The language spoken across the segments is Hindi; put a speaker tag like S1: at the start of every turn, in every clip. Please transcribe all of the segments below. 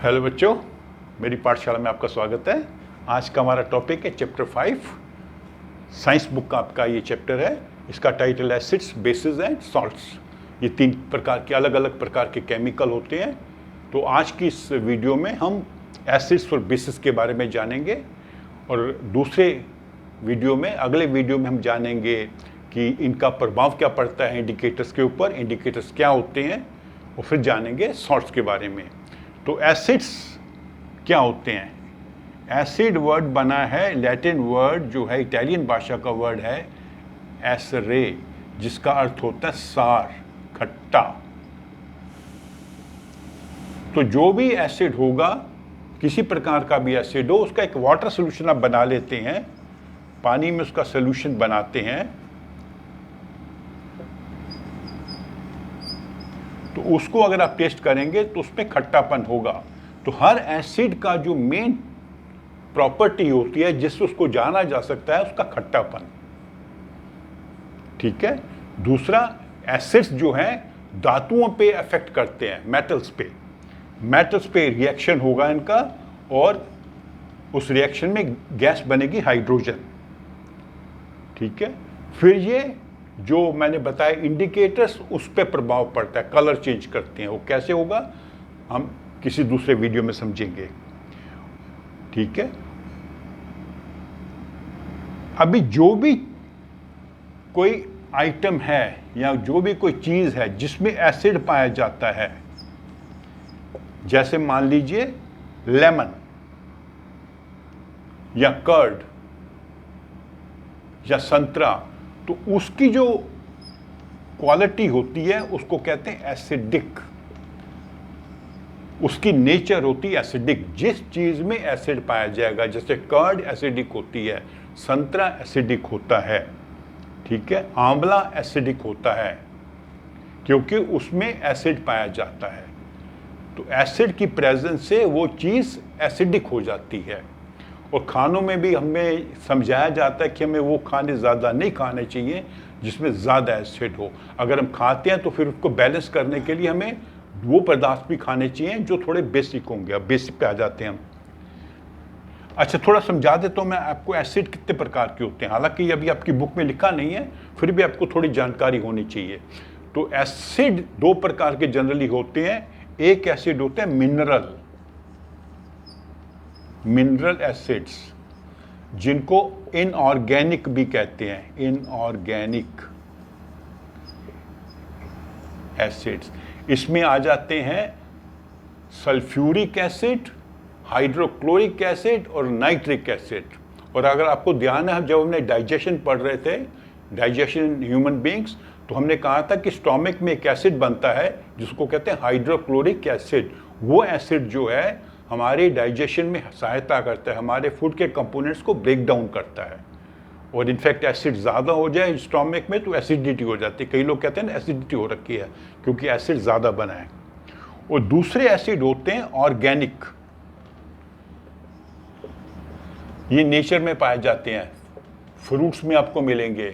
S1: हेलो बच्चों, मेरी पाठशाला में आपका स्वागत है। आज का हमारा टॉपिक है चैप्टर 5। साइंस बुक का आपका ये चैप्टर है। इसका टाइटल है एसिड्स, बेसिस एंड सॉल्ट्स। ये 3 प्रकार के अलग अलग प्रकार के केमिकल होते हैं। तो आज की इस वीडियो में हम एसिड्स और बेसिस के बारे में जानेंगे, और दूसरे वीडियो में, अगले वीडियो में हम जानेंगे कि इनका प्रभाव क्या पड़ता है इंडिकेटर्स के ऊपर, इंडिकेटर्स क्या होते हैं, और फिर जानेंगे सॉल्ट्स के बारे में। तो एसिड्स क्या होते हैं? एसिड वर्ड बना है, लैटिन वर्ड जो है, इटालियन भाषा का वर्ड है एसरे, जिसका अर्थ होता है सार, खट्टा। तो जो भी एसिड होगा, किसी प्रकार का भी एसिड हो, उसका एक वाटर सोल्यूशन आप बना लेते हैं, पानी में उसका सोल्यूशन बनाते हैं, तो उसको अगर आप टेस्ट करेंगे तो उसमें खट्टापन होगा। तो हर एसिड का जो मेन प्रॉपर्टी होती है जिससे उसको जाना जा सकता है, उसका खट्टापन। ठीक है। दूसरा, एसिड्स जो हैं धातुओं पे अफेक्ट करते हैं, मेटल्स पे रिएक्शन होगा इनका, और उस रिएक्शन में गैस बनेगी हाइड्रोजन। ठीक है। फिर ये जो मैंने बताया इंडिकेटर्स, उस पर प्रभाव पड़ता है, कलर चेंज करते हैं। वो कैसे होगा हम किसी दूसरे वीडियो में समझेंगे। ठीक है। अभी जो भी कोई आइटम है या जो भी कोई चीज है जिसमें एसिड पाया जाता है, जैसे मान लीजिए लेमन या कर्ड या संतरा, तो उसकी जो क्वालिटी होती है उसको कहते हैं एसिडिक। उसकी नेचर होती है एसिडिक। जिस चीज में एसिड पाया जाएगा, जैसे कर्ड एसिडिक होती है, संतरा एसिडिक होता है, ठीक है, आंवला एसिडिक होता है, क्योंकि उसमें एसिड पाया जाता है। तो एसिड की प्रेजेंस से वो चीज एसिडिक हो जाती है। और खानों में भी हमें समझाया जाता है कि हमें वो खाने ज़्यादा नहीं खाने चाहिए जिसमें ज़्यादा एसिड हो। अगर हम खाते हैं तो फिर उसको बैलेंस करने के लिए हमें वो पदार्थ भी खाने चाहिए जो थोड़े बेसिक होंगे। अब बेसिक पे आ जाते हैं हम। अच्छा, थोड़ा समझा देता हूँ मैं आपको एसिड कितने प्रकार के होते हैं। हालांकि अभी आपकी बुक में लिखा नहीं है, फिर भी आपको थोड़ी जानकारी होनी चाहिए। तो एसिड 2 प्रकार के जनरली होते हैं। एक एसिड होते हैं मिनरल एसिड्स, जिनको इनऑर्गेनिक भी कहते हैं, इनऑर्गेनिक एसिड्स। इसमें आ जाते हैं सल्फ्यूरिक एसिड, हाइड्रोक्लोरिक एसिड और नाइट्रिक एसिड। और अगर आपको ध्यान है, जब हमने डाइजेशन पढ़ रहे थे, डाइजेशन इन ह्यूमन बींग्स, तो हमने कहा था कि स्टोमक में एक एसिड बनता है जिसको कहते हैं हाइड्रोक्लोरिक एसिड। वो एसिड जो है हमारे डाइजेशन में सहायता करता है, हमारे फूड के कंपोनेंट्स को ब्रेक डाउन करता है। और इनफैक्ट एसिड ज़्यादा हो जाए स्टोमक में तो एसिडिटी हो जाती है। कई लोग कहते हैं ना एसिडिटी हो रखी है, क्योंकि एसिड ज़्यादा बना है। और दूसरे एसिड होते हैं ऑर्गेनिक। ये नेचर में पाए जाते हैं, फ्रूट्स में आपको मिलेंगे।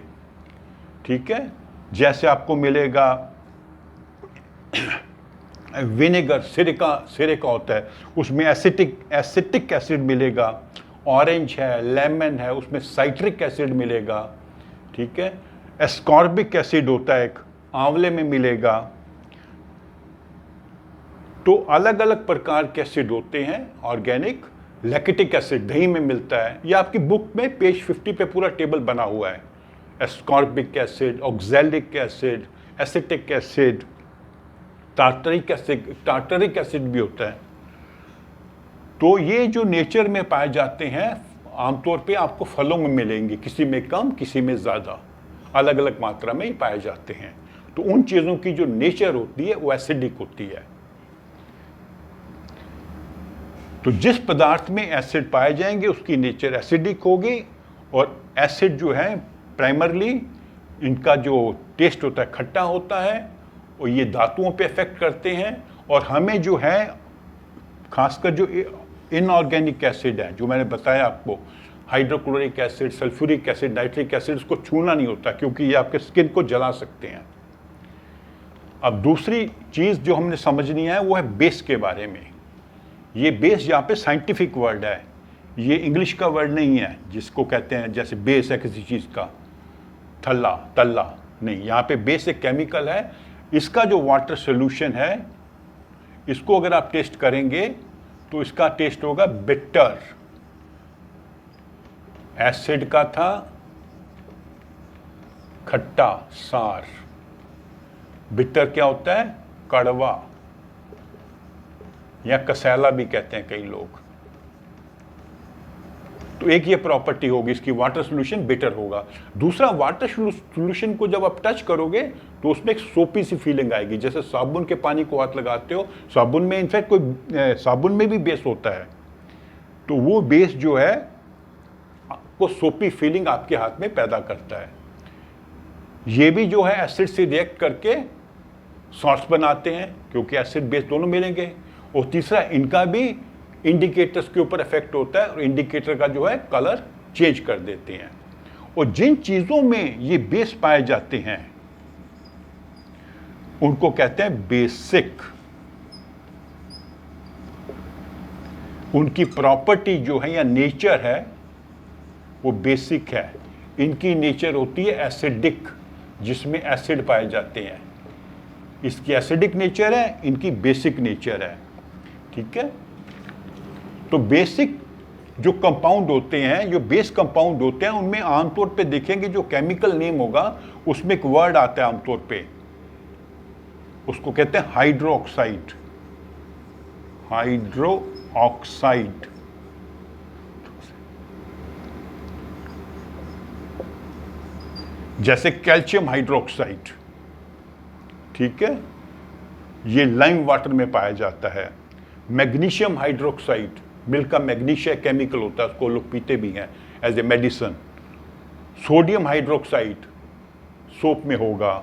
S1: ठीक है। जैसे आपको मिलेगा विनेगर, सिरका होता है, उसमें एसिटिक एसिड मिलेगा। ऑरेंज है, लेमन है, उसमें साइट्रिक एसिड मिलेगा। ठीक है। एस्कॉर्बिक एसिड होता है, एक आंवले में मिलेगा। तो अलग अलग प्रकार के एसिड होते हैं ऑर्गेनिक। लैक्टिक एसिड दही में मिलता है। ये आपकी बुक में पेज 50 पे पूरा टेबल बना हुआ है। Ascorbic acid, oxalic acid, acetic acid, tartaric acid भी होता है। तो ये जो नेचर में पाए जाते हैं, आमतौर पे आपको फलों में मिलेंगे, किसी में कम, किसी में ज़्यादा, अलग अलग मात्रा में ही पाए जाते हैं। तो उन चीज़ों की जो नेचर होती है वो एसिडिक होती है। तो जिस पदार्थ में एसिड पाए जाएंगे उसकी नेचर एसिडिक होगी। और एसिड जो है प्राइमरली इनका जो टेस्ट होता है खट्टा होता है, और ये धातुओं पे इफेक्ट करते हैं। और हमें जो है खासकर जो इनऑर्गेनिक एसिड है, जो मैंने बताया आपको, hydrochloric acid, sulphuric acid, nitric acid, उसको छूना नहीं होता, क्योंकि ये आपके स्किन को जला सकते हैं। अब दूसरी चीज़ जो हमने समझनी है वो है बेस के बारे में। ये बेस यहाँ पे साइंटिफिक वर्ड है, ये इंग्लिश का वर्ड नहीं है जिसको कहते हैं जैसे बेस है किसी चीज़ का, थल्ला तल्ला नहीं, यहाँ पे बेस एक केमिकल है। इसका जो वाटर सोल्यूशन है, इसको अगर आप टेस्ट करेंगे तो इसका टेस्ट होगा बिटर। एसिड का था खट्टा सार, बिटर क्या होता है, कड़वा या कसैला भी कहते हैं कई लोग। तो एक ये प्रॉपर्टी होगी इसकी, वाटर सोल्यूशन बिटर होगा। दूसरा, वाटर सोल्यूशन को जब आप टच करोगे तो उसमें एक सोपी सी फीलिंग आएगी, जैसे साबुन के पानी को हाथ लगाते हो, साबुन में इनफैक्ट कोई साबुन में भी बेस होता है, तो वो बेस जो है आपको सोपी फीलिंग आपके हाथ में पैदा करता है। ये भी जो है एसिड से रिएक्ट करके सॉल्ट्स बनाते हैं, क्योंकि एसिड बेस दोनों मिलेंगे। और तीसरा, इनका भी इंडिकेटर्स के ऊपर इफेक्ट होता है और इंडिकेटर का जो है कलर चेंज कर देते हैं। और जिन चीजों में ये बेस पाए जाते हैं उनको कहते हैं बेसिक। उनकी प्रॉपर्टी जो है या नेचर है वो बेसिक है। इनकी नेचर होती है एसिडिक, जिसमें एसिड पाए जाते हैं। इसकी एसिडिक नेचर है, इनकी बेसिक नेचर है। ठीक है, तो बेसिक जो कंपाउंड होते हैं, जो बेस कंपाउंड होते हैं, उनमें आमतौर पे देखेंगे जो केमिकल नेम होगा उसमें एक वर्ड आता है आमतौर पे, उसको कहते हैं हाइड्रो ऑक्साइड। हाइड्रो ऑक्साइड, जैसे कैल्शियम हाइड्रोक्साइड। ठीक है, ये लाइम वाटर में पाया जाता है। मैग्नीशियम हाइड्रोक्साइड, मिल्क का मैग्नीशिया केमिकल होता है, उसको लोग पीते भी हैं as a medicine. Sodium hydroxide soap में होगा।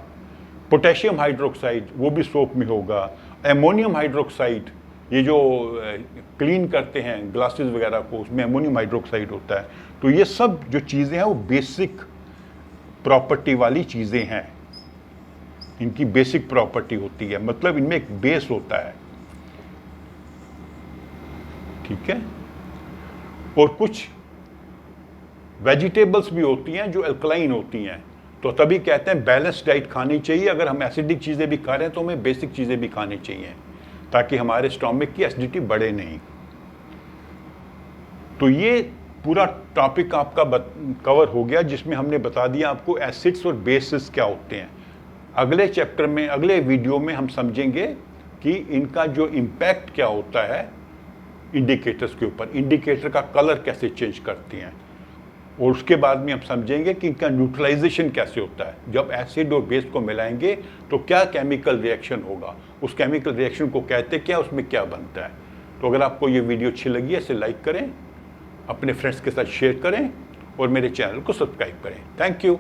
S1: पोटेशियम हाइड्रोक्साइड वो भी सोप में होगा। एमोनियम हाइड्रोक्साइड, ये जो क्लीन करते हैं ग्लासेस वगैरह को, उसमें एमोनियम हाइड्रोक्साइड होता है। तो ये सब जो चीज़ें हैं वो बेसिक प्रॉपर्टी वाली चीज़ें हैं, इनकी बेसिक प्रॉपर्टी होती है, मतलब इनमें एक बेस होता है। ठीक है, और कुछ वेजिटेबल्स भी होती हैं जो अल्कलाइन होती हैं, तो तभी कहते हैं बैलेंस डाइट खानी चाहिए। अगर हम एसिडिक चीज़ें भी खा रहे हैं तो हमें बेसिक चीज़ें भी खानी चाहिए, ताकि हमारे स्टोमक की एसिडिटी बढ़े नहीं। तो ये पूरा टॉपिक आपका कवर हो गया, जिसमें हमने बता दिया आपको एसिड्स और बेसिस क्या होते हैं। अगले चैप्टर में, अगले वीडियो में हम समझेंगे कि इनका जो इम्पैक्ट क्या होता है इंडिकेटर्स के ऊपर, इंडिकेटर का कलर कैसे चेंज करती हैं, और उसके बाद में हम समझेंगे कि इनका न्यूट्रलाइजेशन कैसे होता है। जब एसिड और बेस को मिलाएंगे तो क्या केमिकल रिएक्शन होगा, उस केमिकल रिएक्शन को कहते क्या, उसमें क्या बनता है। तो अगर आपको ये वीडियो अच्छी लगी है इसे लाइक करें, अपने फ्रेंड्स के साथ शेयर करें और मेरे चैनल को सब्सक्राइब करें। Thank you.